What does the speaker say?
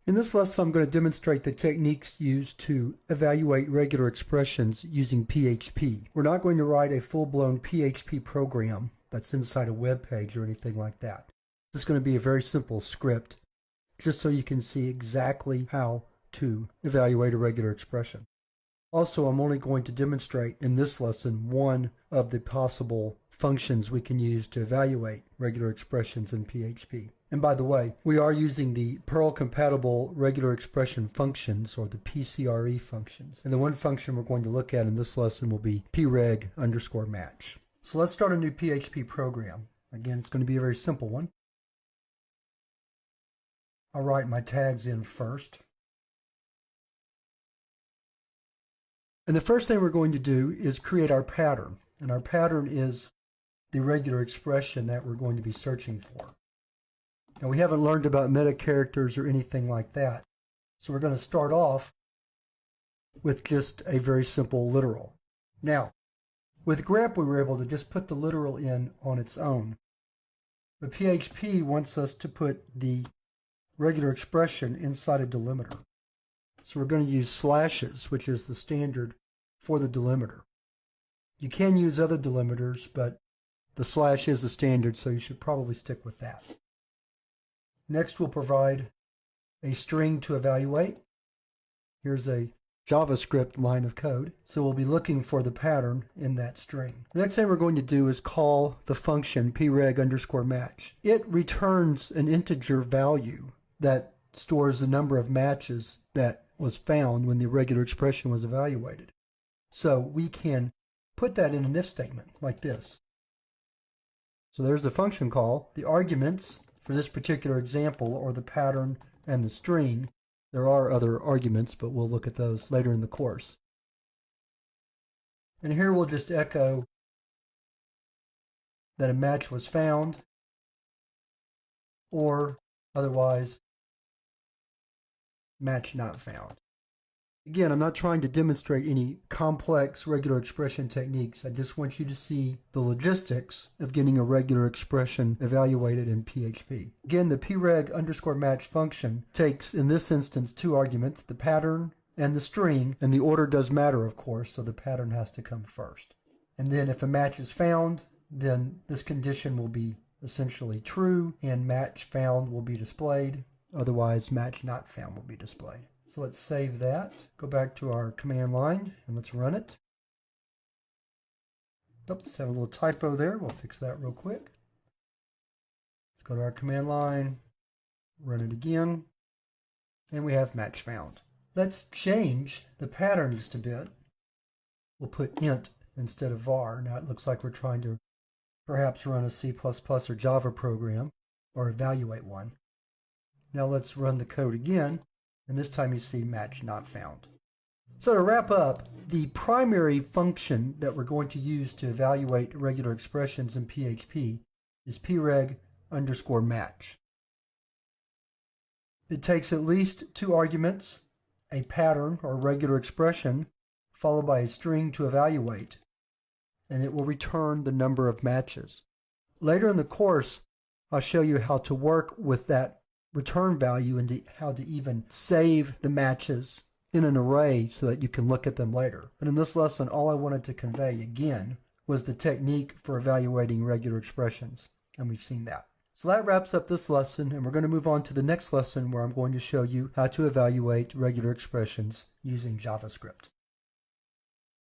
In this lesson, I'm going to demonstrate the techniques used to evaluate regular expressions using PHP. We're not going to write a full-blown PHP program that's inside a web page or anything like that. This is going to be a very simple script, just so you can see exactly how to evaluate a regular expression. Also, I'm only going to demonstrate in this lesson one of the possible functions we can use to evaluate regular expressions in PHP. And by the way, we are using the Perl-compatible regular expression functions, or the PCRE functions. And the one function we're going to look at in this lesson will be preg_match. So let's start a new PHP program. Again, it's going to be a very simple one. I'll write my tags in first. And the first thing we're going to do is create our pattern. And our pattern is the regular expression that we're going to be searching for. Now, we haven't learned about meta characters or anything like that. So we're going to start off with just a very simple literal. Now, with grep, we were able to just put the literal in on its own. But PHP wants us to put the regular expression inside a delimiter. So we're going to use slashes, which is the standard for the delimiter. You can use other delimiters, but the slash is the standard, so you should probably stick with that. Next, we'll provide a string to evaluate. Here's a JavaScript line of code. So we'll be looking for the pattern in that string. The next thing we're going to do is call the function preg_match. It returns an integer value that stores the number of matches that was found when the regular expression was evaluated. So we can put that in an if statement like this. So there's the function call. The arguments for this particular example are the pattern and the string. There are other arguments, but we'll look at those later in the course. And here we'll just echo that a match was found, or otherwise match not found. Again, I'm not trying to demonstrate any complex regular expression techniques. I just want you to see the logistics of getting a regular expression evaluated in PHP. Again, the preg_match function takes, in this instance, two arguments, the pattern and the string, and the order does matter, of course, so the pattern has to come first. And then if a match is found, then this condition will be essentially true, and match found will be displayed. Otherwise, match not found will be displayed. So let's save that, go back to our command line, and let's run it. Oops, have a little typo there. We'll fix that real quick. Let's go to our command line, run it again, and we have match found. Let's change the pattern just a bit. We'll put int instead of var. Now it looks like we're trying to perhaps run a C++ or Java program, or evaluate one. Now let's run the code again. And this time you see match not found. So to wrap up, the primary function that we're going to use to evaluate regular expressions in PHP is preg_match. It takes at least two arguments, a pattern or regular expression, followed by a string to evaluate, and it will return the number of matches. Later in the course, I'll show you how to work with that return value and how to even save the matches in an array so that you can look at them later. But in this lesson, all I wanted to convey again was the technique for evaluating regular expressions, and we've seen that. So that wraps up this lesson, and we're going to move on to the next lesson where I'm going to show you how to evaluate regular expressions using JavaScript.